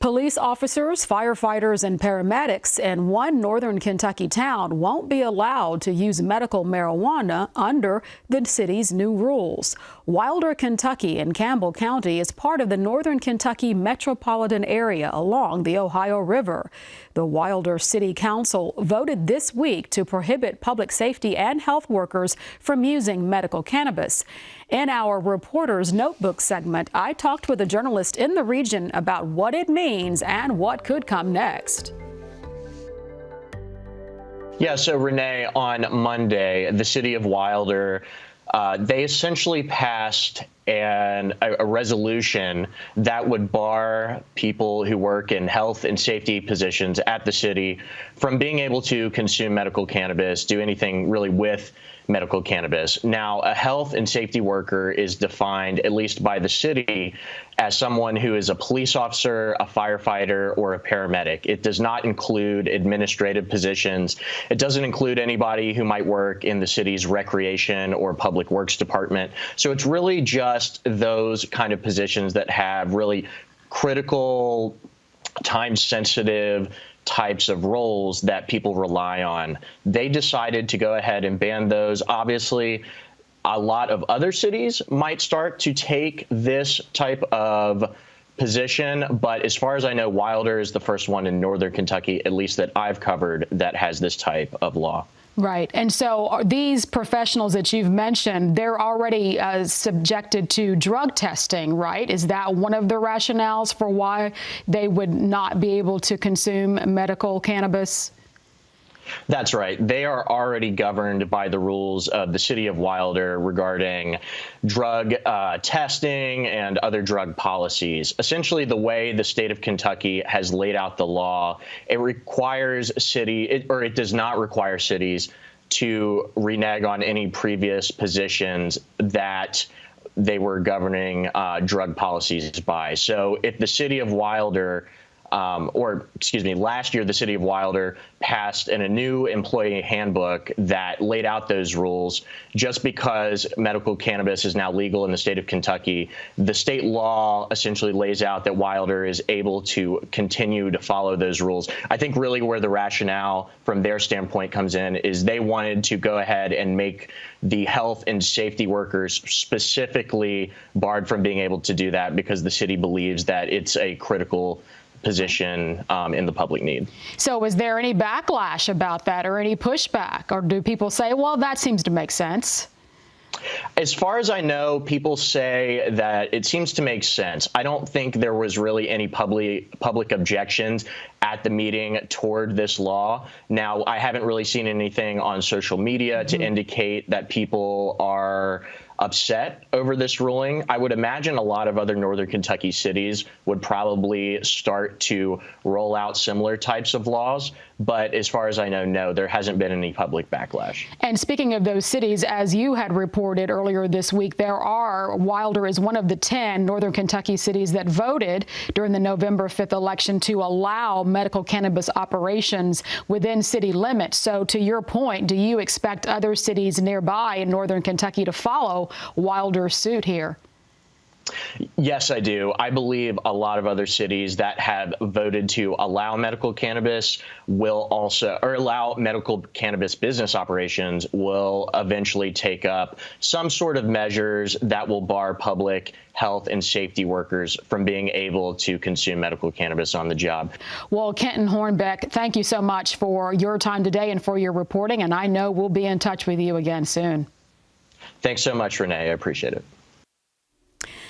Police officers, firefighters, and paramedics in one northern Kentucky town won't be allowed to use medical marijuana under the city's new rules. Wilder, Kentucky in Campbell County is part of the northern Kentucky metropolitan area along the Ohio River. The Wilder City Council voted this week to prohibit public safety and health workers from using medical cannabis. In our Reporter's Notebook segment, I talked with a journalist in the region about what it means and what could come next. Yeah, so Renee, on Monday, the city of Wilder, they essentially passed a resolution that would bar people who work in health and safety positions at the city from being able to consume medical cannabis, do anything really with medical cannabis. Now, a health and safety worker is defined, at least by the city, as someone who is a police officer, a firefighter, or a paramedic. It does not include administrative positions. It doesn't include anybody who might work in the city's recreation or public works department. So it's really just those kind of positions that have really critical, time-sensitive types of roles that people rely on. They decided to go ahead and ban those. Obviously, a lot of other cities might start to take this type of position, but as far as I know, Wilder is the first one in northern Kentucky, at least that I've covered, that has this type of law. Right. And so are these professionals that you've mentioned, they're already subjected to drug testing, right? Is that one of the rationales for why they would not be able to consume medical cannabis? That's right. They are already governed by the rules of the city of Wilder regarding drug testing and other drug policies. Essentially, the way the state of Kentucky has laid out the law, it requires it does not require cities to renege on any previous positions that they were governing drug policies by. So if the city of Wilder last year, the city of Wilder passed a new employee handbook that laid out those rules. Just because medical cannabis is now legal in the state of Kentucky, the state law essentially lays out that Wilder is able to continue to follow those rules. I think really where the rationale from their standpoint comes in is they wanted to go ahead and make the health and safety workers specifically barred from being able to do that because the city believes that it's a critical position in the public need. So is there any backlash about that or any pushback? Or do people say, well, that seems to make sense? As far as I know, people say that it seems to make sense. I don't think there was really any public objections at the meeting toward this law. Now, I haven't really seen anything on social media to indicate that people are upset over this ruling. I would imagine a lot of other northern Kentucky cities would probably start to roll out similar types of laws. But as far as I know, no, there hasn't been any public backlash. And speaking of those cities, as you had reported earlier this week, Wilder is one of the 10 northern Kentucky cities that voted during the November 5th election to allow medical cannabis operations within city limits. So to your point, do you expect other cities nearby in northern Kentucky to follow Wilder's suit here? Yes, I do. I believe a lot of other cities that have voted to allow medical cannabis will also, or allow medical cannabis business operations will eventually take up some sort of measures that will bar public health and safety workers from being able to consume medical cannabis on the job. Well, Kenton Hornbeck, thank you so much for your time today and for your reporting. And I know we'll be in touch with you again soon. Thanks so much, Renee. I appreciate it.